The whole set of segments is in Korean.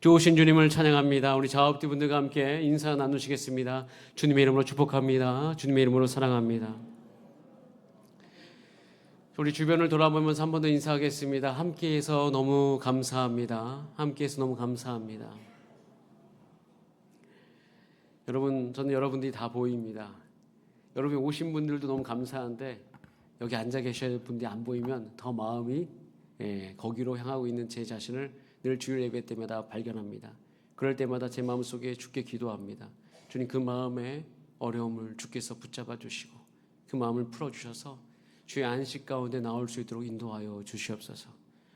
좋으신 주님을 찬양합니다. 우리 자업디분들과 함께 인사 나누시겠습니다. 주님의 이름으로 축복합니다. 주님의 이름으로 사랑합니다. 우리 주변을 돌아보면서 한 번 더 인사하겠습니다. 함께해서 너무 감사합니다. 함께해서 너무 감사합니다. 여러분, 저는 여러분들이 다 보입니다. 여러분이 오신 분들도 너무 감사한데 여기 앉아 계셔야 될 분들이 안 보이면 더 마음이 거기로 향하고 있는 제 자신을 늘 주일 예배 때마다 발견합니다. 그럴 때마다 제 마음속에 주께 기도합니다. 주님, 그 마음의 어려움을 주께서 붙잡아 주시고 그 마음을 풀어주셔서 주의 안식 가운데 나올 수 있도록 인도하여 주시옵소서.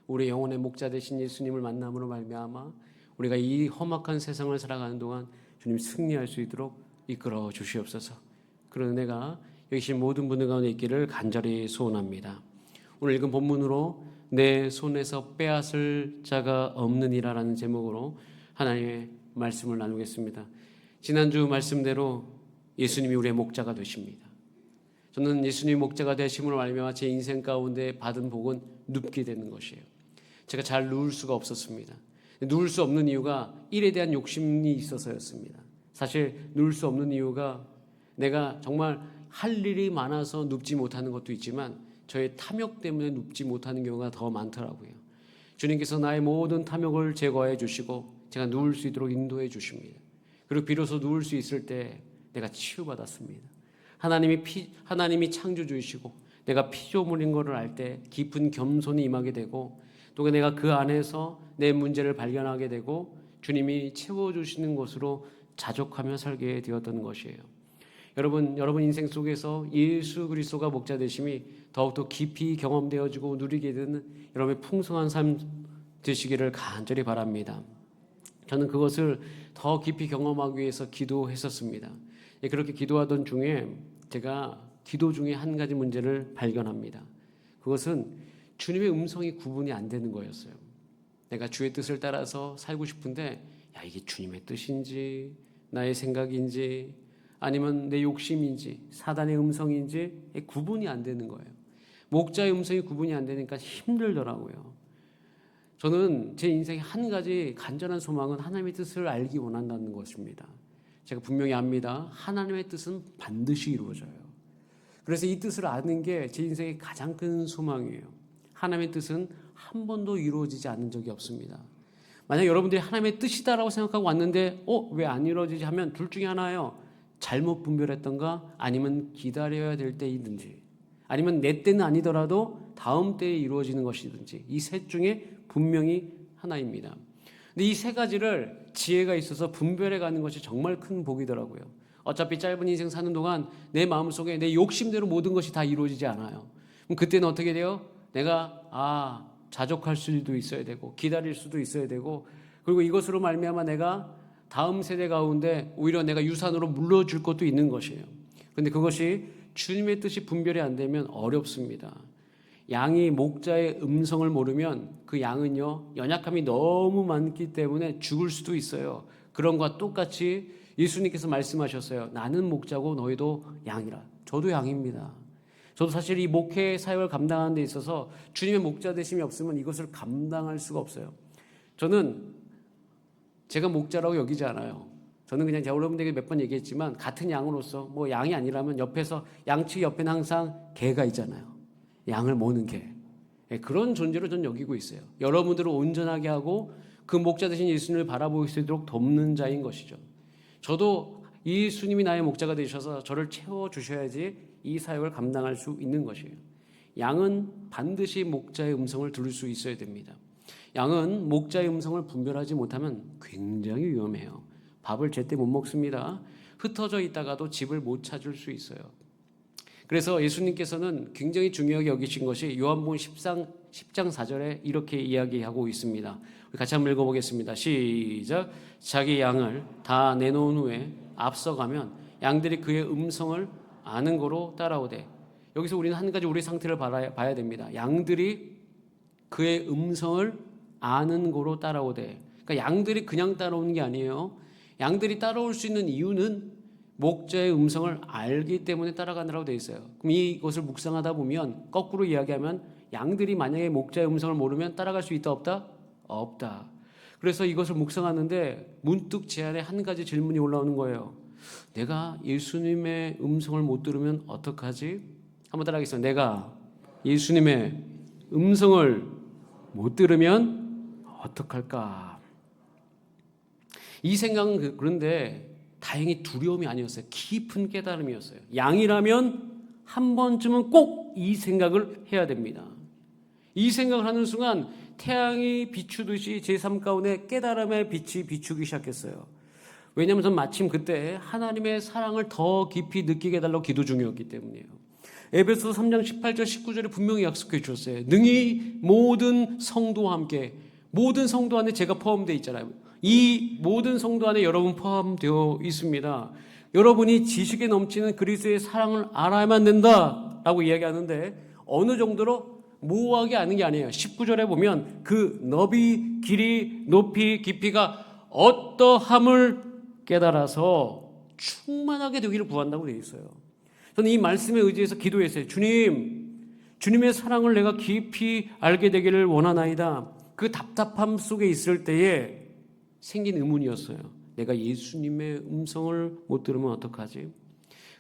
우리 영혼의 목자 되신 예수님을 만남으로 말미암아 우리가 이 험악한 세상을 살아가는 동안 주님 승리할 수 있도록 이끌어 주시옵소서. 그런 은혜가 여기 계신 모든 분들 가운데 있기를 간절히 소원합니다. 오늘 읽은 본문으로 내 손에서 빼앗을 자가 없느니라라는 제목으로 하나님의 말씀을 나누겠습니다. 지난주 말씀대로 예수님이 우리의 목자가 되십니다. 저는 예수님이 목자가 되심으로 말미암아 제 인생 가운데 받은 복은 눕게 되는 것이에요. 제가 잘 누울 수가 없었습니다. 누울 수 없는 이유가 일에 대한 욕심이 있어서였습니다. 사실 누울 수 없는 이유가 내가 정말 할 일이 많아서 눕지 못하는 것도 있지만 저의 탐욕 때문에 눕지 못하는 경우가 더 많더라고요. 주님께서 나의 모든 탐욕을 제거해 주시고 제가 누울 수 있도록 인도해 주십니다. 그리고 비로소 누울 수 있을 때 내가 치유받았습니다. 하나님이 창조주이시고 내가 피조물인 것을 알 때 깊은 겸손이 임하게 되고 또 내가 그 안에서 내 문제를 발견하게 되고 주님이 채워주시는 것으로 자족하며 살게 되었던 것이에요. 여러분 인생 속에서 예수 그리스도가 목자 되심이 더욱더 깊이 경험되어지고 누리게 되는 여러분의 풍성한 삶 되시기를 간절히 바랍니다. 저는 그것을 더 깊이 경험하기 위해서 기도했었습니다. 그렇게 기도하던 중에 제가 기도 중에 한 가지 문제를 발견합니다. 그것은 주님의 음성이 구분이 안 되는 거였어요. 내가 주의 뜻을 따라서 살고 싶은데 이게 주님의 뜻인지 나의 생각인지 아니면 내 욕심인지 사단의 음성인지 구분이 안 되는 거예요. 목자의 음성이 구분이 안 되니까 힘들더라고요. 저는 제 인생의 한 가지 간절한 소망은 하나님의 뜻을 알기 원한다는 것입니다. 제가 분명히 압니다. 하나님의 뜻은 반드시 이루어져요. 그래서 이 뜻을 아는 게 제 인생의 가장 큰 소망이에요. 하나님의 뜻은 한 번도 이루어지지 않은 적이 없습니다. 만약 여러분들이 하나님의 뜻이다라고 생각하고 왔는데 왜 안 이루어지지 하면 둘 중에 하나예요. 잘못 분별했던가 아니면 기다려야 될 때이든지 아니면 내 때는 아니더라도 다음 때에 이루어지는 것이든지 이 셋 중에 분명히 하나입니다. 근데 이 세 가지를 지혜가 있어서 분별해 가는 것이 정말 큰 복이더라고요. 어차피 짧은 인생 사는 동안 내 마음속에 내 욕심대로 모든 것이 다 이루어지지 않아요. 그럼 그때는 어떻게 돼요? 내가 자족할 수도 있어야 되고 기다릴 수도 있어야 되고 그리고 이것으로 말미암아 내가 다음 세대 가운데 오히려 내가 유산으로 물려줄 것도 있는 것이에요. 그런데 그것이 주님의 뜻이 분별이 안 되면 어렵습니다. 양이 목자의 음성을 모르면 그 양은요 연약함이 너무 많기 때문에 죽을 수도 있어요. 그런 것과 똑같이 예수님께서 말씀하셨어요. 나는 목자고 너희도 양이라. 저도 양입니다. 저도 사실 이 목회 사역을 감당하는 데 있어서 주님의 목자 되심이 없으면 이것을 감당할 수가 없어요. 저는 제가 목자라고 여기지 않아요. 저는 그냥 제가 여러분들에게 몇 번 얘기했지만 같은 양으로서 양이 아니라면 옆에서 양치 옆에는 항상 개가 있잖아요. 양을 모는 개. 그런 존재로 저는 여기고 있어요. 여러분들을 온전하게 하고 그 목자 되신 예수님을 바라볼 수 있도록 돕는 자인 것이죠. 저도 예수님이 나의 목자가 되셔서 저를 채워주셔야지 이 사역을 감당할 수 있는 것이에요. 양은 반드시 목자의 음성을 들을 수 있어야 됩니다. 양은 목자의 음성을 분별하지 못하면 굉장히 위험해요. 밥을 제때 못 먹습니다. 흩어져 있다가도 집을 못 찾을 수 있어요. 그래서 예수님께서는 굉장히 중요하게 여기신 것이 요한복음 10장 4절에 이렇게 이야기하고 있습니다. 같이 한번 읽어보겠습니다. 시작. 자기 양을 다 내놓은 후에 앞서가면 양들이 그의 음성을 아는 거로 따라오되. 여기서 우리는 한 가지 우리 상태를 봐야 됩니다. 양들이 그의 음성을 아는 거로 따라오되. 그러니까 양들이 그냥 따라오는 게 아니에요. 양들이 따라올 수 있는 이유는 목자의 음성을 알기 때문에 따라가느라고 되어 있어요. 그럼 이것을 묵상하다 보면 거꾸로 이야기하면 양들이 만약에 목자의 음성을 모르면 따라갈 수 있다 없다? 없다. 그래서 이것을 묵상하는데 문득 제 안에 한 가지 질문이 올라오는 거예요. 내가 예수님의 음성을 못 들으면 어떡하지? 한번 따라하겠습니다. 내가 예수님의 음성을 못 들으면 어떡할까? 이 생각은 그런데 다행히 두려움이 아니었어요. 깊은 깨달음이었어요. 양이라면 한 번쯤은 꼭 이 생각을 해야 됩니다. 이 생각을 하는 순간 태양이 비추듯이 제 삶 가운데 깨달음의 빛이 비추기 시작했어요. 왜냐하면 전 마침 그때 하나님의 사랑을 더 깊이 느끼게 해달라고 기도 중이었기 때문이에요. 에베소서 3장 18절 19절에 분명히 약속해 주셨어요. 능히 모든 성도와 함께, 모든 성도 안에 제가 포함되어 있잖아요. 이 모든 성도 안에 여러분 포함되어 있습니다. 여러분이 지식에 넘치는 그리스도의 사랑을 알아야만 된다라고 이야기하는데 어느 정도로 모호하게 아는 게 아니에요. 19절에 보면 그 너비, 길이, 높이, 깊이가 어떠함을 깨달아서 충만하게 되기를 구한다고 되어 있어요. 저는 이 말씀에 의지해서 기도했어요. 주님의 사랑을 내가 깊이 알게 되기를 원하나이다. 그 답답함 속에 있을 때에 생긴 의문이었어요. 내가 예수님의 음성을 못 들으면 어떡하지?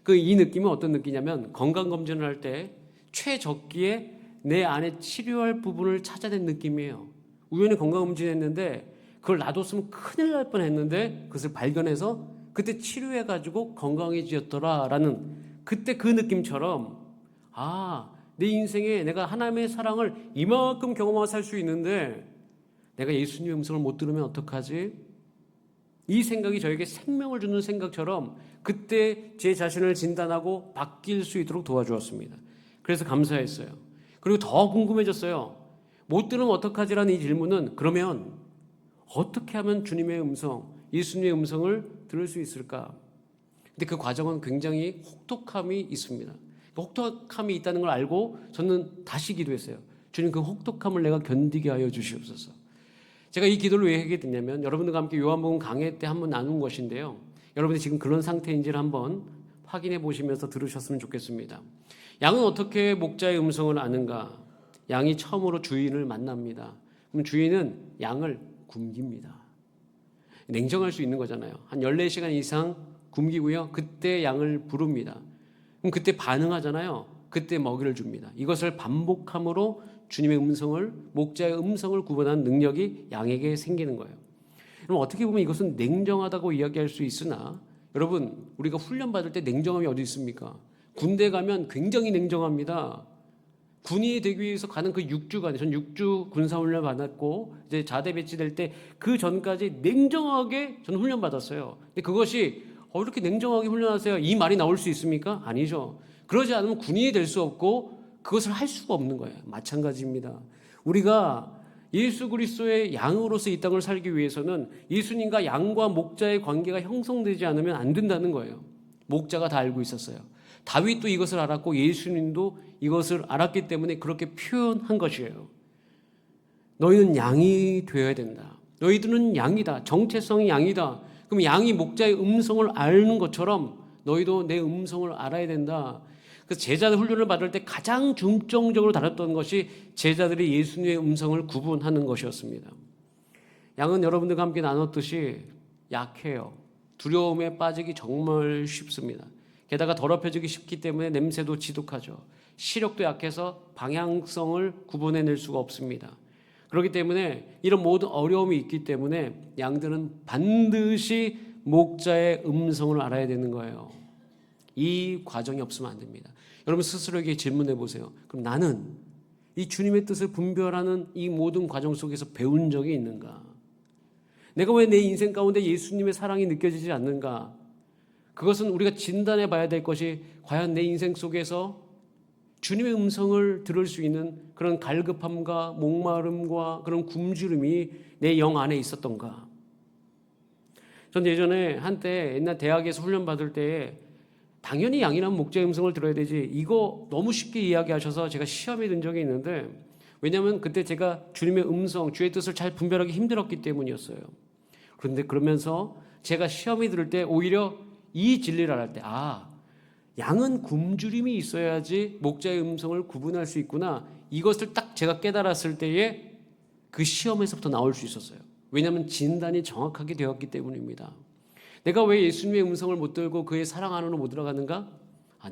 이 느낌은 어떤 느낌이냐면 건강검진을 할 때 최적기에 내 안에 치료할 부분을 찾아낸 느낌이에요. 우연히 건강검진했는데 그걸 놔뒀으면 큰일 날 뻔했는데 그것을 발견해서 그때 치료해가지고 건강해지었더라라는 그때 그 느낌처럼 내 인생에 내가 하나님의 사랑을 이만큼 경험하고 살 수 있는데 내가 예수님의 음성을 못 들으면 어떡하지? 이 생각이 저에게 생명을 주는 생각처럼 그때 제 자신을 진단하고 바뀔 수 있도록 도와주었습니다. 그래서 감사했어요. 그리고 더 궁금해졌어요. 못 들으면 어떡하지라는 이 질문은 그러면 어떻게 하면 주님의 음성, 예수님의 음성을 들을 수 있을까? 근데 그 과정은 굉장히 혹독함이 있습니다. 혹독함이 있다는 걸 알고 저는 다시 기도했어요. 주님, 그 혹독함을 내가 견디게 하여 주시옵소서. 제가 이 기도를 왜 하게 됐냐면 여러분들과 함께 요한복음 강해 때 한번 나눈 것인데요. 여러분이 지금 그런 상태인지를 한번 확인해 보시면서 들으셨으면 좋겠습니다. 양은 어떻게 목자의 음성을 아는가? 양이 처음으로 주인을 만납니다. 그럼 주인은 양을 굶깁니다. 냉정할 수 있는 거잖아요. 한 14시간 이상 굶기고요. 그때 양을 부릅니다. 그럼 그때 반응하잖아요. 그때 먹이를 줍니다. 이것을 반복함으로 주님의 음성을, 목자의 음성을 구분하는 능력이 양에게 생기는 거예요. 그럼 어떻게 보면 이것은 냉정하다고 이야기할 수 있으나 여러분, 우리가 훈련받을 때 냉정함이 어디 있습니까? 군대 가면 굉장히 냉정합니다. 군인이 되기 위해서 가는 그 6주간, 전 6주 군사훈련 받았고 이제 자대 배치될 때 그 전까지 냉정하게 저는 훈련 받았어요. 근데 그것이 이렇게 냉정하게 훈련하세요, 이 말이 나올 수 있습니까? 아니죠. 그러지 않으면 군인이 될 수 없고 그것을 할 수가 없는 거예요. 마찬가지입니다. 우리가 예수 그리스도의 양으로서 이 땅을 살기 위해서는 예수님과 양과 목자의 관계가 형성되지 않으면 안 된다는 거예요. 목자가 다 알고 있었어요. 다윗도 이것을 알았고 예수님도 이것을 알았기 때문에 그렇게 표현한 것이에요. 너희는 양이 되어야 된다. 너희들은 양이다. 정체성이 양이다. 그럼 양이 목자의 음성을 아는 것처럼 너희도 내 음성을 알아야 된다. 그래서 제자들 훈련을 받을 때 가장 중점적으로 다뤘던 것이 제자들이 예수님의 음성을 구분하는 것이었습니다. 양은 여러분들과 함께 나눴듯이 약해요. 두려움에 빠지기 정말 쉽습니다. 게다가 더럽혀지기 쉽기 때문에 냄새도 지독하죠. 시력도 약해서 방향성을 구분해낼 수가 없습니다. 그렇기 때문에 이런 모든 어려움이 있기 때문에 양들은 반드시 목자의 음성을 알아야 되는 거예요. 이 과정이 없으면 안 됩니다. 여러분 스스로에게 질문해 보세요. 그럼 나는 이 주님의 뜻을 분별하는 이 모든 과정 속에서 배운 적이 있는가? 내가 왜 내 인생 가운데 예수님의 사랑이 느껴지지 않는가? 그것은 우리가 진단해 봐야 될 것이 과연 내 인생 속에서 주님의 음성을 들을 수 있는 그런 갈급함과 목마름과 그런 굶주림이 내 영 안에 있었던가? 전 예전에 한때 옛날 대학에서 훈련받을 때에 당연히 양이라면 목자의 음성을 들어야 되지, 이거 너무 쉽게 이야기하셔서 제가 시험에 든 적이 있는데, 왜냐하면 그때 제가 주님의 음성, 주의 뜻을 잘 분별하기 힘들었기 때문이었어요. 그런데 그러면서 제가 시험에 들을 때 오히려 이 진리를 알을 때 양은 굶주림이 있어야지 목자의 음성을 구분할 수 있구나, 이것을 딱 제가 깨달았을 때에 그 시험에서부터 나올 수 있었어요. 왜냐하면 진단이 정확하게 되었기 때문입니다. 내가 왜 예수님의 음성을 못 들고 그의 사랑 안으로 못 들어가는가?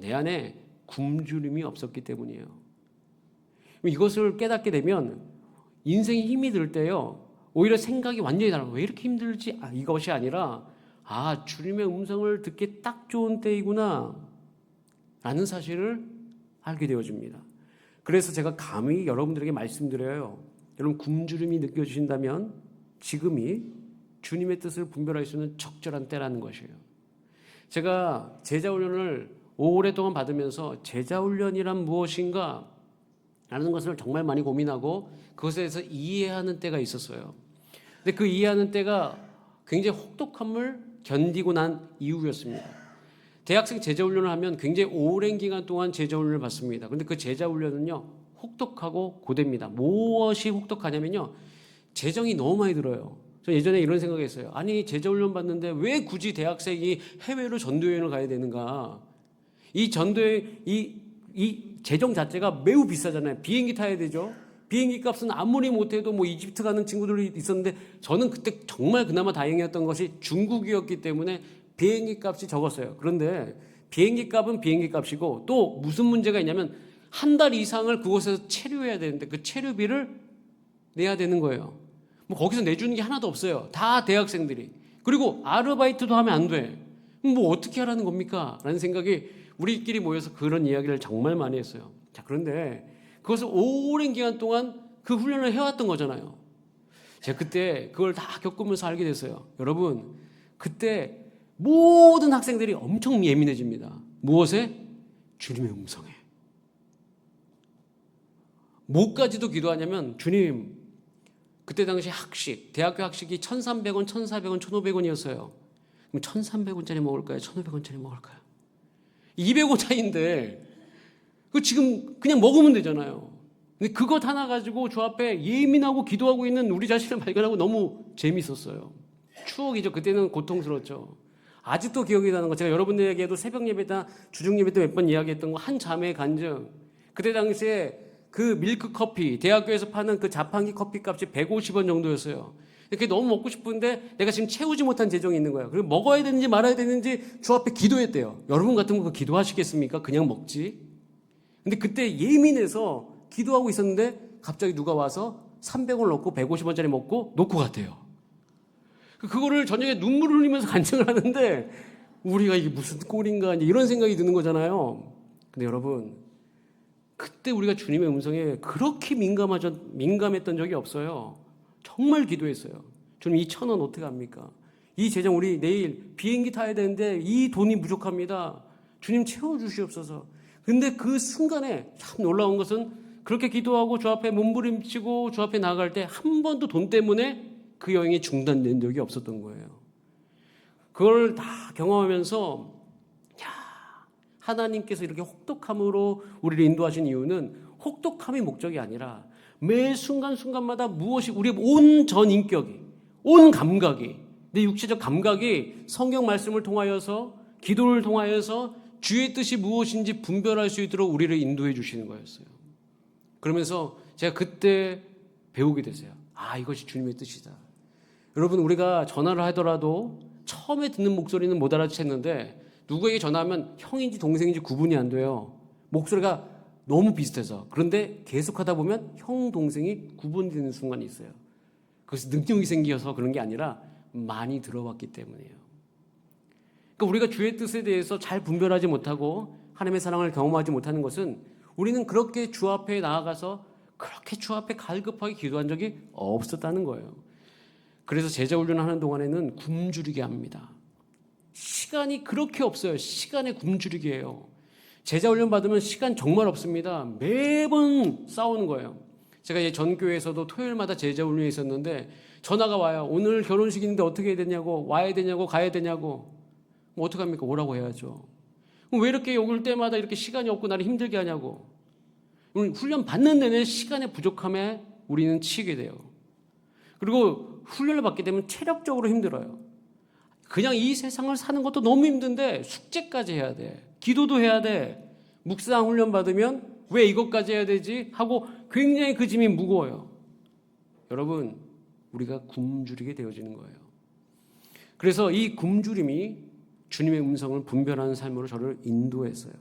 내 안에 굶주림이 없었기 때문이에요. 이것을 깨닫게 되면 인생에 힘이 들 때요, 오히려 생각이 완전히 달라요. 왜 이렇게 힘들지? 이것이 아니라 주님의 음성을 듣기 딱 좋은 때이구나 라는 사실을 알게 되어집니다. 그래서 제가 감히 여러분들에게 말씀드려요. 여러분 굶주림이 느껴지신다면 지금이 주님의 뜻을 분별할 수 있는 적절한 때라는 것이에요. 제가 제자훈련을 오랫동안 받으면서 제자훈련이란 무엇인가 라는 것을 정말 많이 고민하고 그것에 대해서 이해하는 때가 있었어요. 근데 그 이해하는 때가 굉장히 혹독함을 견디고 난 이후였습니다. 대학생 제자훈련을 하면 굉장히 오랜 기간 동안 제자훈련을 받습니다. 그런데 그 제자훈련은요, 혹독하고 고됩니다. 무엇이 혹독하냐면요, 재정이 너무 많이 들어요. 저 예전에 이런 생각했어요. 아니 제자훈련 받는데 왜 굳이 대학생이 해외로 전도여행을 가야 되는가? 이 전도여행 이 재정 자체가 매우 비싸잖아요. 비행기 타야 되죠. 비행기 값은 아무리 못해도 뭐 이집트 가는 친구들이 있었는데 저는 그때 정말 그나마 다행이었던 것이 중국이었기 때문에 비행기 값이 적었어요. 그런데 비행기 값은 비행기 값이고 또 무슨 문제가 있냐면 한 달 이상을 그곳에서 체류해야 되는데 그 체류비를 내야 되는 거예요. 뭐 거기서 내주는 게 하나도 없어요. 다 대학생들이. 그리고 아르바이트도 하면 안 돼. 뭐 어떻게 하라는 겁니까? 라는 생각이 우리끼리 모여서 그런 이야기를 정말 많이 했어요. 자, 그런데 그것을 오랜 기간 동안 그 훈련을 해왔던 거잖아요. 제가 그때 그걸 다 겪으면서 알게 됐어요. 여러분, 그때 모든 학생들이 엄청 예민해집니다. 무엇에? 주님의 음성에. 뭐까지도 기도하냐면, 주님, 그때 당시 학식, 대학교 학식이 1,300원, 1,400원, 1,500원이었어요. 그럼 1,300원짜리 먹을까요? 1,500원짜리 먹을까요? 200원 차이인데 그 지금 그냥 먹으면 되잖아요. 근데 그것 하나 가지고 저 앞에 예민하고 기도하고 있는 우리 자신을 발견하고 너무 재밌었어요. 추억이죠. 그때는 고통스러웠죠. 아직도 기억이 나는 거, 제가 여러분들에게도 새벽 예배나 주중 예배 때 몇 번 이야기했던 거, 한 자매의 간증. 그때 당시에 그 밀크 커피, 대학교에서 파는 그 자판기 커피 값이 150원 정도였어요. 그게 너무 먹고 싶은데 내가 지금 채우지 못한 재정이 있는 거야. 그리고 먹어야 되는지 말아야 되는지 주 앞에 기도했대요. 여러분 같으면 그 기도하시겠습니까? 그냥 먹지. 근데 그때 예민해서 기도하고 있었는데 갑자기 누가 와서 300원 넣고 150원짜리 먹고 놓고 갔대요. 그거를 저녁에 눈물을 흘리면서 간증을 하는데 우리가 이게 무슨 꼴인가 이런 생각이 드는 거잖아요. 근데 여러분, 그때 우리가 주님의 음성에 그렇게 민감했던 적이 없어요. 정말 기도했어요. 주님, 이 1,000원 어떻게 합니까? 이 재정 우리 내일 비행기 타야 되는데 이 돈이 부족합니다. 주님 채워주시옵소서. 근데 그 순간에 참 놀라운 것은 그렇게 기도하고 주 앞에 몸부림치고 주 앞에 나아갈 때 한 번도 돈 때문에 그 여행이 중단된 적이 없었던 거예요. 그걸 다 경험하면서 하나님께서 이렇게 혹독함으로 우리를 인도하신 이유는 혹독함이 목적이 아니라 매 순간순간마다 무엇이 우리의 온 전 인격이, 온 감각이, 내 육체적 감각이 성경 말씀을 통하여서, 기도를 통하여서 주의 뜻이 무엇인지 분별할 수 있도록 우리를 인도해 주시는 거였어요. 그러면서 제가 그때 배우게 됐어요. 이것이 주님의 뜻이다. 여러분, 우리가 전화를 하더라도 처음에 듣는 목소리는 못 알아챘는데 누구에게 전화하면 형인지 동생인지 구분이 안 돼요. 목소리가 너무 비슷해서. 그런데 계속하다 보면 형, 동생이 구분되는 순간이 있어요. 그것이 능력이 생겨서 그런 게 아니라 많이 들어왔기 때문이에요. 그러니까 우리가 주의 뜻에 대해서 잘 분별하지 못하고 하나님의 사랑을 경험하지 못하는 것은 우리는 그렇게 주 앞에 나아가서 그렇게 주 앞에 갈급하게 기도한 적이 없었다는 거예요. 그래서 제자 훈련하는 동안에는 굶주리게 합니다. 시간이 그렇게 없어요. 시간에 굶주리게 해요. 제자 훈련 받으면 시간 정말 없습니다. 매번 싸우는 거예요. 제가 전 교회에서도 토요일마다 제자 훈련이 있었는데 전화가 와요. 오늘 결혼식인데 어떻게 해야 되냐고, 와야 되냐고, 가야 되냐고. 뭐 어떡합니까? 오라고 해야죠. 왜 이렇게 올 때마다 이렇게 시간이 없고 나를 힘들게 하냐고. 훈련 받는 내내 시간의 부족함에 우리는 치이게 돼요. 그리고 훈련을 받게 되면 체력적으로 힘들어요. 그냥 이 세상을 사는 것도 너무 힘든데 숙제까지 해야 돼. 기도도 해야 돼. 묵상 훈련 받으면 왜 이것까지 해야 되지? 하고 굉장히 그 짐이 무거워요. 여러분, 우리가 굶주리게 되어지는 거예요. 그래서 이 굶주림이 주님의 음성을 분별하는 삶으로 저를 인도했어요.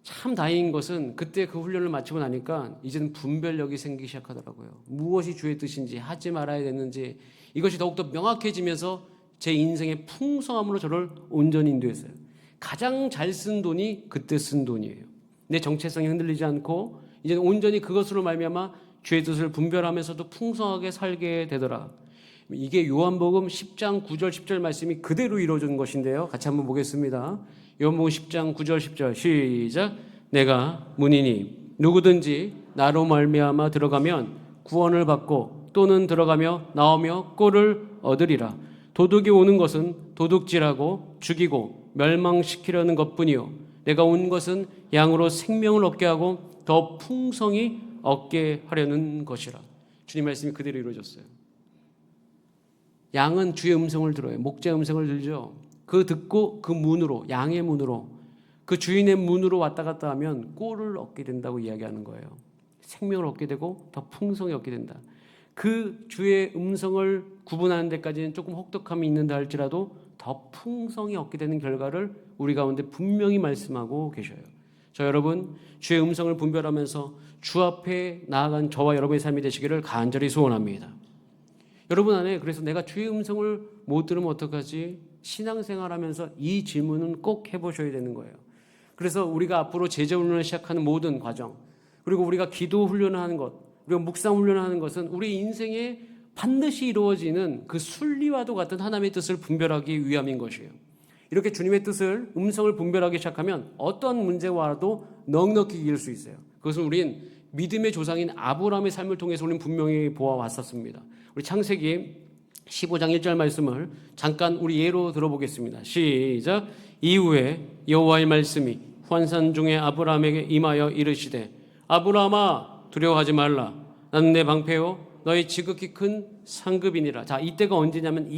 참 다행인 것은 그때 그 훈련을 마치고 나니까 이제는 분별력이 생기기 시작하더라고요. 무엇이 주의 뜻인지, 하지 말아야 되는지 이것이 더욱더 명확해지면서 제 인생의 풍성함으로 저를 온전히 인도했어요. 가장 잘 쓴 돈이 그때 쓴 돈이에요. 내 정체성이 흔들리지 않고 이제는 온전히 그것으로 말미암아 주의 뜻을 분별하면서도 풍성하게 살게 되더라. 이게 요한복음 10장 9절 10절 말씀이 그대로 이루어진 것인데요. 같이 한번 보겠습니다. 요한복음 10장 9절 10절 시작. 내가 문이니 누구든지 나로 말미암아 들어가면 구원을 받고 또는 들어가며 나오며 꼴을 얻으리라. 도둑이 오는 것은 도둑질하고 죽이고 멸망시키려는 것뿐이요 내가 온 것은 양으로 생명을 얻게 하고 더 풍성히 얻게 하려는 것이라. 주님 말씀이 그대로 이루어졌어요. 양은 주의 음성을 들어요. 목자의 음성을 들죠. 그 듣고 그 문으로, 양의 문으로, 그 주인의 문으로 왔다 갔다 하면 꼴을 얻게 된다고 이야기하는 거예요. 생명을 얻게 되고 더 풍성히 얻게 된다. 그 주의 음성을 구분하는 데까지는 조금 혹독함이 있는다 할지라도 더 풍성히 얻게 되는 결과를 우리 가운데 분명히 말씀하고 계셔요. 저 여러분, 주의 음성을 분별하면서 주 앞에 나아간 저와 여러분의 삶이 되시기를 간절히 소원합니다. 여러분 안에 그래서 내가 주의 음성을 못 들으면 어떡하지? 신앙생활하면서 이 질문은 꼭 해보셔야 되는 거예요. 그래서 우리가 앞으로 제자훈련을 시작하는 모든 과정, 그리고 우리가 기도 훈련을 하는 것, 우리가 묵상 훈련을 하는 것은 우리 인생에 반드시 이루어지는 그 순리와도 같은 하나님의 뜻을 분별하기 위함인 것이에요. 이렇게 주님의 뜻을, 음성을 분별하기 시작하면 어떤 문제가 와도 넉넉히 이길 수 있어요. 그것은 우린 믿음의 조상인 아브라함의 삶을 통해서 우리는 분명히 보아왔었습니다. 우리 창세기 15장 1절 말씀을 잠깐 우리 예로 들어보겠습니다. 시작. 이후에 여호와의 말씀이 환상 중에 아브라함에게 임하여 이르시되 아브라함아 두려워하지 말라. 나는 내 방패요 너의 지극히 큰 상급이니라. 자, 이때가 언제냐면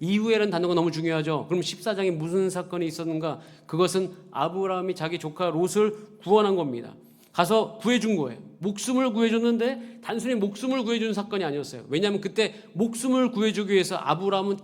이후에라는 단어가 너무 중요하죠. 그럼 14장에 무슨 사건이 있었는가? 그것은 아브라함이 자기 조카 롯을 구원한 겁니다. 가서 구해준 거예요. 목숨을 구해줬는데 단순히 목숨을 구해준 사건이 아니었어요. 왜냐하면 그때 목숨을 구해주기 위해서 아브라함은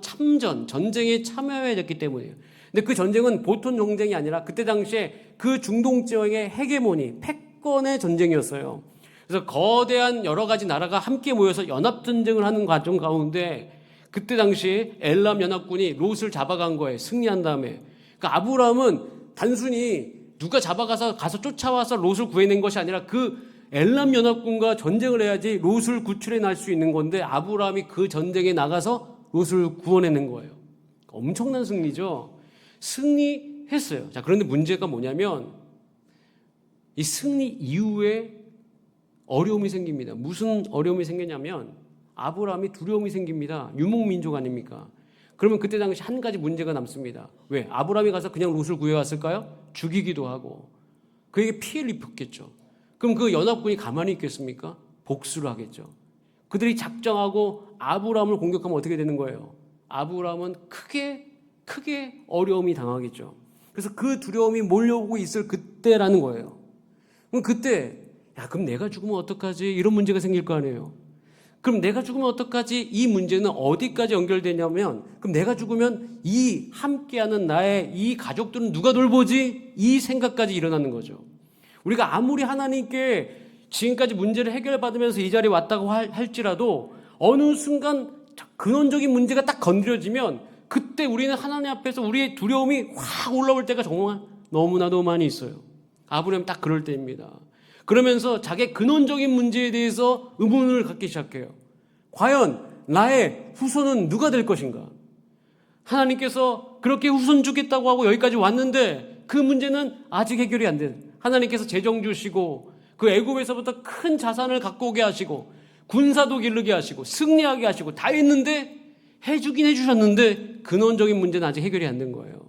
전쟁에 참여해야 됐기 때문이에요. 근데 그 전쟁은 보통 전쟁이 아니라 그때 당시에 그 중동 지역의 헤게모니, 패권의 전쟁이었어요. 그래서 거대한 여러 가지 나라가 함께 모여서 연합전쟁을 하는 과정 가운데 그때 당시 엘람 연합군이 롯을 잡아간 거예요. 승리한 다음에. 그러니까 아브라함은 단순히 누가 잡아가서 쫓아와서 롯을 구해낸 것이 아니라 그 엘람 연합군과 전쟁을 해야지 롯을 구출해 낼 수 있는 건데 아브라함이 그 전쟁에 나가서 롯을 구원해낸 거예요. 엄청난 승리죠. 승리했어요. 자, 그런데 문제가 뭐냐면 이 승리 이후에 어려움이 생깁니다. 무슨 어려움이 생기냐면 아브라함이 두려움이 생깁니다. 유목민족 아닙니까? 그러면 그때 당시 한 가지 문제가 남습니다. 왜? 아브라함이 가서 그냥 롯을 구해왔을까요? 죽이기도 하고 그에게 피해를 입혔겠죠. 그럼 그 연합군이 가만히 있겠습니까? 복수를 하겠죠. 그들이 작정하고 아브라함을 공격하면 어떻게 되는 거예요? 아브라함은 크게 어려움이 당하겠죠. 그래서 그 두려움이 몰려오고 있을 그때라는 거예요. 그럼 그때 그럼 내가 죽으면 어떡하지? 이런 문제가 생길 거 아니에요. 그럼 내가 죽으면 어떡하지? 이 문제는 어디까지 연결되냐면 그럼 내가 죽으면 이 함께하는 나의 이 가족들은 누가 돌보지? 이 생각까지 일어나는 거죠. 우리가 아무리 하나님께 지금까지 문제를 해결받으면서 이 자리에 왔다고 할지라도 어느 순간 근원적인 문제가 딱 건드려지면 그때 우리는 하나님 앞에서 우리의 두려움이 확 올라올 때가 정말 너무나도 많이 있어요. 아브라함 딱 그럴 때입니다. 그러면서 자기 근원적인 문제에 대해서 의문을 갖기 시작해요. 과연 나의 후손은 누가 될 것인가? 하나님께서 그렇게 후손 주겠다고 하고 여기까지 왔는데 그 문제는 아직 해결이 안 돼. 하나님께서 재정 주시고 그 애굽에서부터 큰 자산을 갖고 오게 하시고 군사도 기르게 하시고 승리하게 하시고 다 했는데 해주긴 해주셨는데 근원적인 문제는 아직 해결이 안 된 거예요.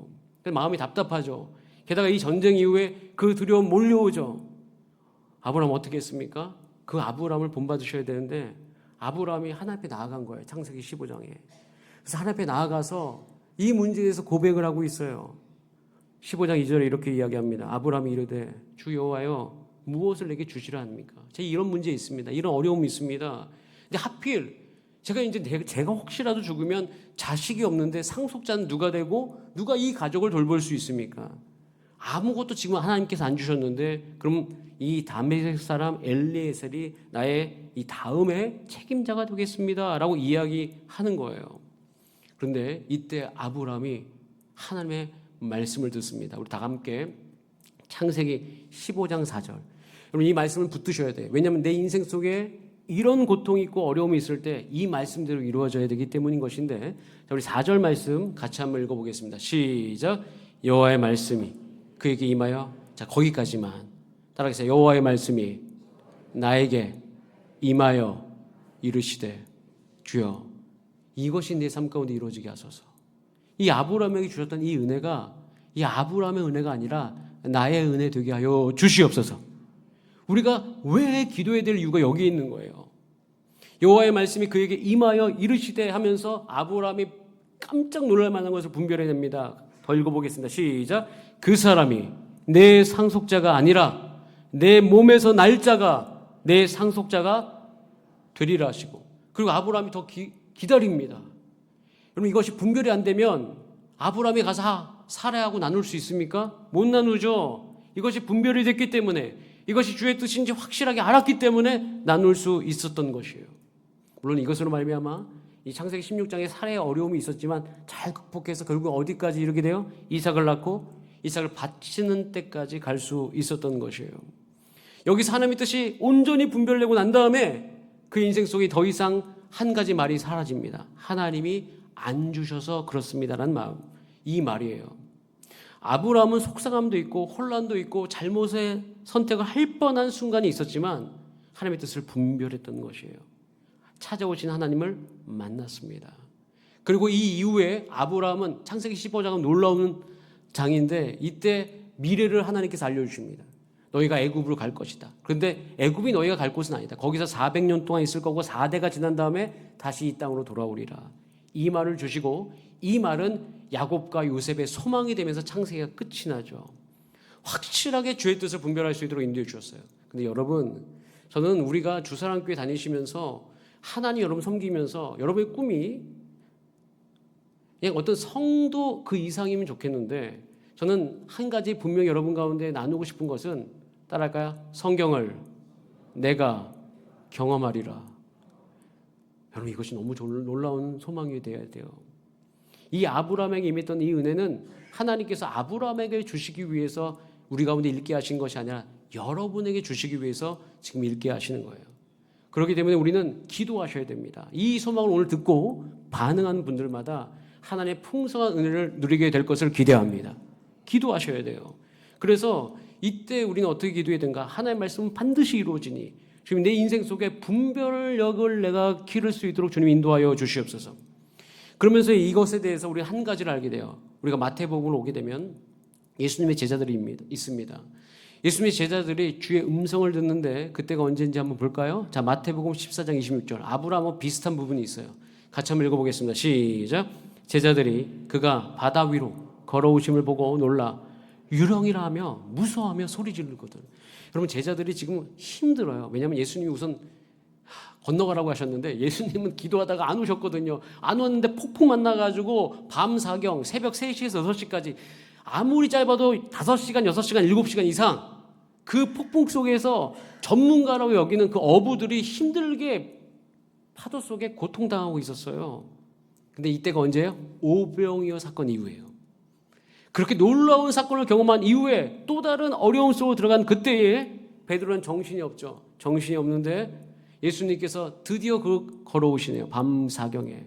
마음이 답답하죠. 게다가 이 전쟁 이후에 그 두려움 몰려오죠. 아브라함 어떻게 했습니까? 그 아브라함을 본받으셔야 되는데 아브라함이 하나님 앞에 나아간 거예요. 창세기 15장에. 그래서 하나님 앞에 나아가서 이 문제에 대해서 고백을 하고 있어요. 15장 2절에 이렇게 이야기합니다. 아브라함이 이르되 주 여호와여 무엇을 내게 주시라 합니까? 제 이런 문제 있습니다. 이런 어려움이 있습니다. 근데 하필 제가 혹시라도 죽으면 자식이 없는데 상속자는 누가 되고 누가 이 가족을 돌볼 수 있습니까? 아무것도 지금 하나님께서 안 주셨는데 그럼 이 다메섹 사람 엘리에셀이 나의 이 다음에 책임자가 되겠습니다라고 이야기하는 거예요. 그런데 이때 아브라함이 하나님의 말씀을 듣습니다. 우리 다 함께 창세기 15장 4절. 여러분 이 말씀을 붙드셔야 돼요. 왜냐하면 내 인생 속에 이런 고통이 있고 어려움이 있을 때 이 말씀대로 이루어져야 되기 때문인 것인데, 자, 우리 4절 말씀 같이 한번 읽어보겠습니다. 시작. 여호와의 말씀이 그에게 임하여, 자 거기까지만 따라하세요. 여호와의 말씀이 나에게 임하여 이르시되 주여 이것이 내 삶 가운데 이루어지게 하소서. 이 아브라함에게 주셨던 이 은혜가 이 아브라함의 은혜가 아니라 나의 은혜 되게 하여 주시옵소서. 우리가 왜 기도해야 될 이유가 여기 있는 거예요. 여호와의 말씀이 그에게 임하여 이르시되 하면서 아브라함이 깜짝 놀랄 만한 것을 분별해냅니다. 더 읽어보겠습니다. 시작. 그 사람이 내 상속자가 아니라 내 몸에서 날짜가 내 상속자가 되리라 하시고, 그리고 아브라함이 더 기다립니다. 여러분 이것이 분별이 안 되면 아브라함이 가서 사라하고 나눌 수 있습니까? 못 나누죠. 이것이 분별이 됐기 때문에, 이것이 주의 뜻인지 확실하게 알았기 때문에 나눌 수 있었던 것이에요. 물론 이것으로 말미암아 이 창세기 16장에 살해의 어려움이 있었지만 잘 극복해서 결국 어디까지 이르게 돼요? 이삭을 낳고 이삭을 바치는 때까지 갈 수 있었던 것이에요. 여기서 하나님의 뜻이 온전히 분별되고 난 다음에 그 인생 속에 더 이상 한 가지 말이 사라집니다. 하나님이 안 주셔서 그렇습니다라는 마음, 이 말이에요. 아브라함은 속상함도 있고 혼란도 있고 잘못의 선택을 할 뻔한 순간이 있었지만 하나님의 뜻을 분별했던 것이에요. 찾아오신 하나님을 만났습니다. 그리고 이 이후에 아브라함은 창세기 15장은 놀라운 장인데 이때 미래를 하나님께서 알려주십니다. 너희가 애굽으로 갈 것이다. 그런데 애굽이 너희가 갈 곳은 아니다. 거기서 400년 동안 있을 거고 4대가 지난 다음에 다시 이 땅으로 돌아오리라. 이 말을 주시고, 이 말은 야곱과 요셉의 소망이 되면서 창세기가 끝이 나죠. 확실하게 주의 뜻을 분별할 수 있도록 인도해 주셨어요. 근데 여러분, 저는 우리가 주사랑교회 다니시면서 하나님 여러분 섬기면서 여러분의 꿈이 그냥 어떤 성도 그 이상이면 좋겠는데, 저는 한 가지 분명히 여러분 가운데 나누고 싶은 것은, 따라할까요? 성경을 내가 경험하리라. 여러분 이것이 너무 놀라운 소망이 되어야 돼요. 이 아브라함에게 임했던 이 은혜는 하나님께서 아브라함에게 주시기 위해서 우리 가운데 읽게 하신 것이 아니라 여러분에게 주시기 위해서 지금 읽게 하시는 거예요. 그렇기 때문에 우리는 기도하셔야 됩니다. 이 소망을 오늘 듣고 반응한 분들마다 하나님의 풍성한 은혜를 누리게 될 것을 기대합니다. 기도하셔야 돼요. 그래서 이때 우리는 어떻게 기도해야 되는가? 하나님의 말씀은 반드시 이루어지니 지금 내 인생 속에 분별력을 내가 기를 수 있도록 주님 인도하여 주시옵소서. 그러면서 이것에 대해서 우리 한 가지를 알게 돼요. 우리가 마태복음을 오게 되면 예수님의 제자들이 있습니다. 예수님의 제자들이 주의 음성을 듣는데 그때가 언제인지 한번 볼까요? 자, 마태복음 14장 26절. 아브라함과 비슷한 부분이 있어요. 같이 한번 읽어보겠습니다. 시작. 제자들이 그가 바다 위로 걸어오심을 보고 놀라 유령이라 하며 무서워하며 소리 지르거든. 여러분 제자들이 지금 힘들어요. 왜냐하면 예수님이 우선 건너가라고 하셨는데 예수님은 기도하다가 안 오셨거든요. 안 왔는데 폭풍 만나가지고 밤 사경 새벽 3시에서 6시까지 아무리 짧아도 5시간, 6시간, 7시간 이상 그 폭풍 속에서 전문가라고 여기는 그 어부들이 힘들게 파도 속에 고통당하고 있었어요. 근데 이때가 언제예요? 오병이어 사건 이후예요. 그렇게 놀라운 사건을 경험한 이후에 또 다른 어려움 속으로 들어간 그때에 베드로는 정신이 없죠. 정신이 없는데 예수님께서 드디어 걸어오시네요. 밤 사경에.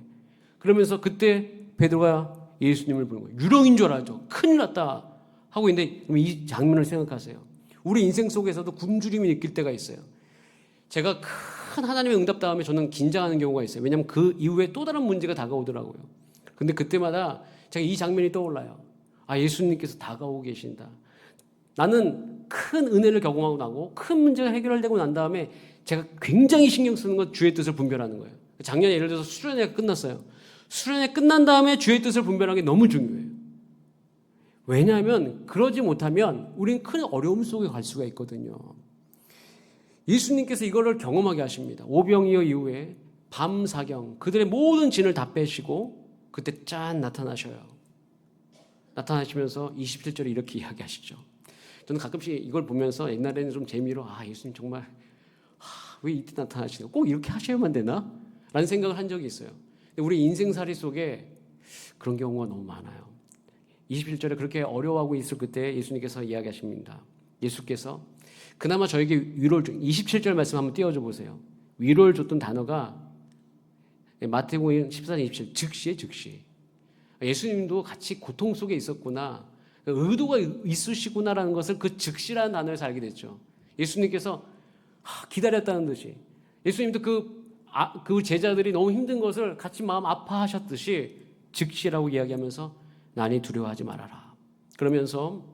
그러면서 그때 베드로가 예수님을 부른 거예요. 유령인 줄 알았죠. 큰일 났다 하고 있는데 이 장면을 생각하세요. 우리 인생 속에서도 굶주림이 느낄 때가 있어요. 제가 큰 하나님의 응답 다음에 저는 긴장하는 경우가 있어요. 왜냐하면 그 이후에 또 다른 문제가 다가오더라고요. 근데 그때마다 제가 이 장면이 떠올라요. 아, 예수님께서 다가오고 계신다. 나는 큰 은혜를 경험하고 나고 큰 문제가 해결되고 난 다음에 제가 굉장히 신경 쓰는 건 주의 뜻을 분별하는 거예요. 작년에 예를 들어서 수련회가 끝났어요. 수련회 끝난 다음에 주의 뜻을 분별하는 게 너무 중요해요. 왜냐하면 그러지 못하면 우리는 큰 어려움 속에 갈 수가 있거든요. 예수님께서 이거를 경험하게 하십니다. 오병이어 이후에 밤사경 그들의 모든 진을 다 빼시고 그때 짠 나타나셔요. 나타나시면서 27절에 이렇게 이야기하시죠. 저는 가끔씩 이걸 보면서 옛날에는 좀 재미로 예수님 정말 왜 이때 나타나시나 꼭 이렇게 하셔야만 되나? 라는 생각을 한 적이 있어요. 근데 우리 인생살이 속에 그런 경우가 너무 많아요. 27절에 그렇게 어려워하고 있을 그때 예수님께서 이야기하십니다. 예수께서 그나마 저에게 위로를 27절 말씀 한번 띄워줘 보세요. 위로를 줬던 단어가 마태복음 14장 27 즉시에 즉시. 예수님도 같이 고통 속에 있었구나, 의도가 있으시구나라는 것을 그 즉시라는 단어에서 알게 됐죠. 예수님께서 기다렸다는 듯이, 예수님도 그 제자들이 너무 힘든 것을 같이 마음 아파하셨듯이 즉시라고 이야기하면서 난이 두려워하지 말아라. 그러면서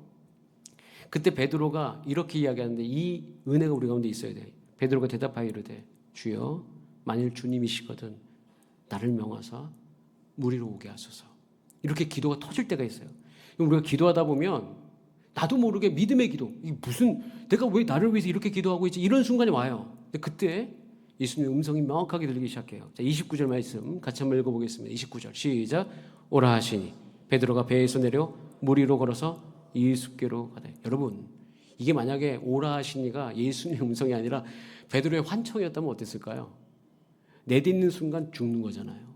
그때 베드로가 이렇게 이야기하는데 이 은혜가 우리 가운데 있어야 돼. 베드로가 대답하여 이르되 주여 만일 주님이시거든 나를 명하사 무리로 오게 하소서. 이렇게 기도가 터질 때가 있어요. 우리가 기도하다 보면 나도 모르게 믿음의 기도, 이게 무슨 내가 왜 나를 위해서 이렇게 기도하고 있지, 이런 순간이 와요. 근데 그때 예수님의 음성이 명확하게 들리기 시작해요. 자, 29절 말씀 같이 한번 읽어보겠습니다. 29절 시작. 오라 하시니 베드로가 배에서 내려 물 위로 걸어서 예수께로 가되. 여러분, 이게 만약에 오라 하시니가 예수님의 음성이 아니라 베드로의 환청이었다면 어땠을까요? 내딛는 순간 죽는 거잖아요.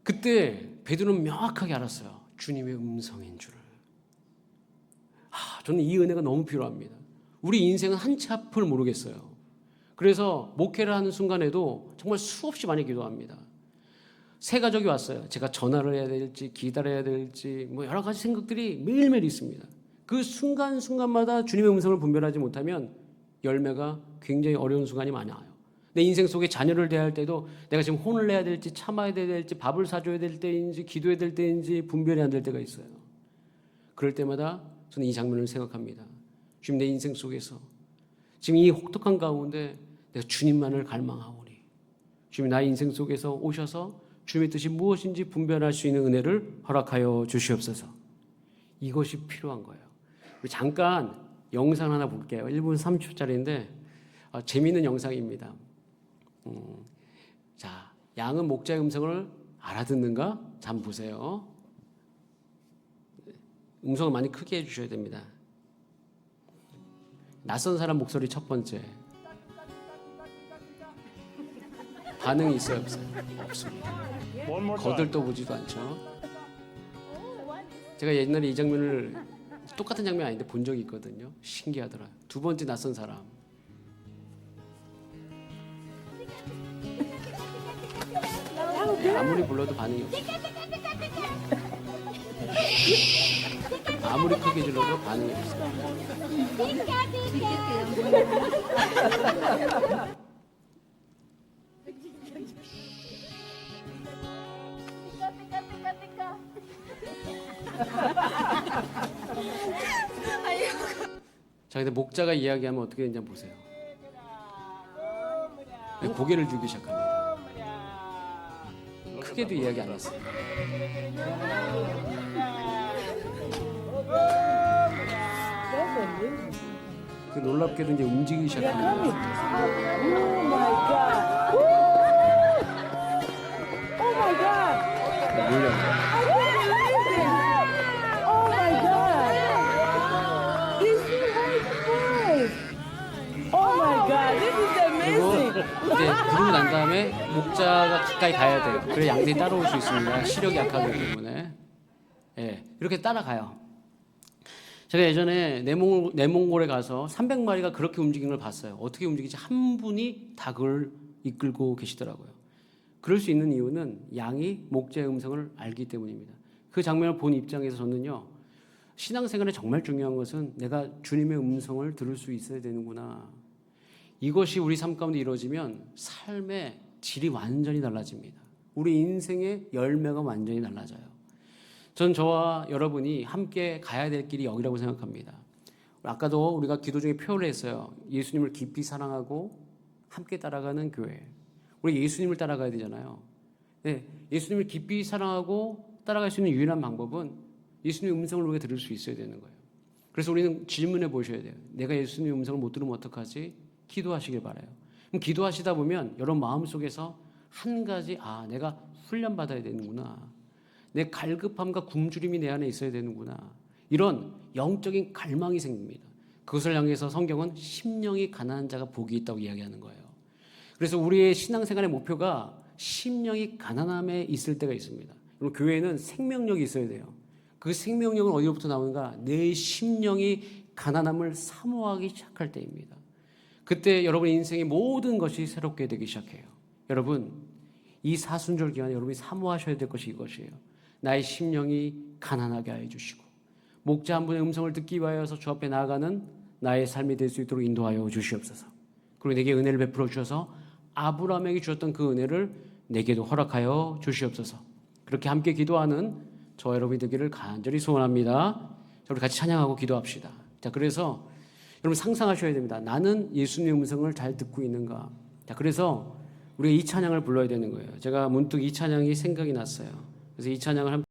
그때 베드로는 명확하게 알았어요. 주님의 음성인 줄을. 저는 이 은혜가 너무 필요합니다. 우리 인생은 한 치 앞을 모르겠어요. 그래서 목회를 하는 순간에도 정말 수없이 많이 기도합니다. 새 가족이 왔어요. 제가 전화를 해야 될지 기다려야 될지 여러 가지 생각들이 매일매일 있습니다. 그 순간순간마다 주님의 음성을 분별하지 못하면 열매가 굉장히 어려운 순간이 많아요. 내 인생 속에 자녀를 대할 때도 내가 지금 혼을 내야 될지 참아야 될지 밥을 사줘야 될 때인지 기도해야 될 때인지 분별이 안 될 때가 있어요. 그럴 때마다 저는 이 장면을 생각합니다. 주님, 내 인생 속에서 지금 이 혹독한 가운데 내가 주님만을 갈망하오니 주님, 나의 인생 속에서 오셔서 주님의 뜻이 무엇인지 분별할 수 있는 은혜를 허락하여 주시옵소서. 이것이 필요한 거예요. 우리 잠깐 영상 하나 볼게요. 1분 30초짜리인데 재미있는 영상입니다. 자, 양은 목자의 음성을 알아듣는가? 자, 한번 보세요. 음성을 많이 크게 해주셔야 됩니다. 낯선 사람 목소리 첫 번째. 반응이 있어요, 없어요? 없습니다. 거들떠보지도 않죠. 제가 옛날에 이 장면을 똑같은 장면 아닌데 본 적이 있거든요. 신기하더라고요. 두 번째 낯선 사람. 아무리 불러도 반응이 없어요. 아무리 크게 질러도 반응이 없어요. 자, 근데 목자가 이야기하면 어떻게 되는지 한번 보세요. 고개를 들기 시작합니다. 크게도 이야기 안 했어요. 그 놀랍게도 이제 움직이기 시작합니다. 몰려요. 이제 부르고 난 다음에 목자가 가까이 가야 돼요. 그래 양들이 따라올 수 있습니다. 시력이 약하기 때문에. 이렇게 따라가요. 제가 예전에 내몽골에 가서 300마리가 그렇게 움직이는 걸 봤어요. 어떻게 움직이지? 한 분이 다 그걸 이끌고 계시더라고요. 그럴 수 있는 이유는 양이 목자의 음성을 알기 때문입니다. 그 장면을 본 입장에서 저는요, 신앙생활에 정말 중요한 것은 내가 주님의 음성을 들을 수 있어야 되는구나. 이것이 우리 삶 가운데 이루어지면 삶의 질이 완전히 달라집니다. 우리 인생의 열매가 완전히 달라져요. 전 저와 여러분이 함께 가야 될 길이 여기라고 생각합니다. 아까도 우리가 기도 중에 표현을 했어요. 예수님을 깊이 사랑하고 함께 따라가는 교회. 우리 예수님을 따라가야 되잖아요. 예수님을 깊이 사랑하고 따라갈 수 있는 유일한 방법은 예수님의 음성을 우리가 들을 수 있어야 되는 거예요. 그래서 우리는 질문해 보셔야 돼요. 내가 예수님의 음성을 못 들으면 어떡하지? 기도하시길 바라요. 그럼 기도하시다 보면 여러분 마음속에서 한 가지, 내가 훈련받아야 되는구나. 내 갈급함과 굶주림이 내 안에 있어야 되는구나. 이런 영적인 갈망이 생깁니다. 그것을 향해서 성경은 심령이 가난한 자가 복이 있다고 이야기하는 거예요. 그래서 우리의 신앙생활의 목표가 심령이 가난함에 있을 때가 있습니다. 그럼 교회는 생명력이 있어야 돼요. 그 생명력은 어디로부터 나오는가? 내 심령이 가난함을 사모하기 시작할 때입니다. 그때 여러분의 인생의 모든 것이 새롭게 되기 시작해요. 여러분, 이 사순절 기간에 여러분이 사모하셔야 될 것이 이것이에요. 나의 심령이 가난하게 하여 주시고 목자 한 분의 음성을 듣기 위하여서 주 앞에 나아가는 나의 삶이 될 수 있도록 인도하여 주시옵소서. 그리고 내게 은혜를 베풀어 주셔서 아브라함에게 주셨던 그 은혜를 내게도 허락하여 주시옵소서. 그렇게 함께 기도하는 저와 여러분이 되기를 간절히 소원합니다. 우리 같이 찬양하고 기도합시다. 자, 그래서 여러분 상상하셔야 됩니다. 나는 예수님의 음성을 잘 듣고 있는가? 자, 그래서 우리가 이 찬양을 불러야 되는 거예요. 제가 문득 이 찬양이 생각이 났어요. 그래서 이 찬양을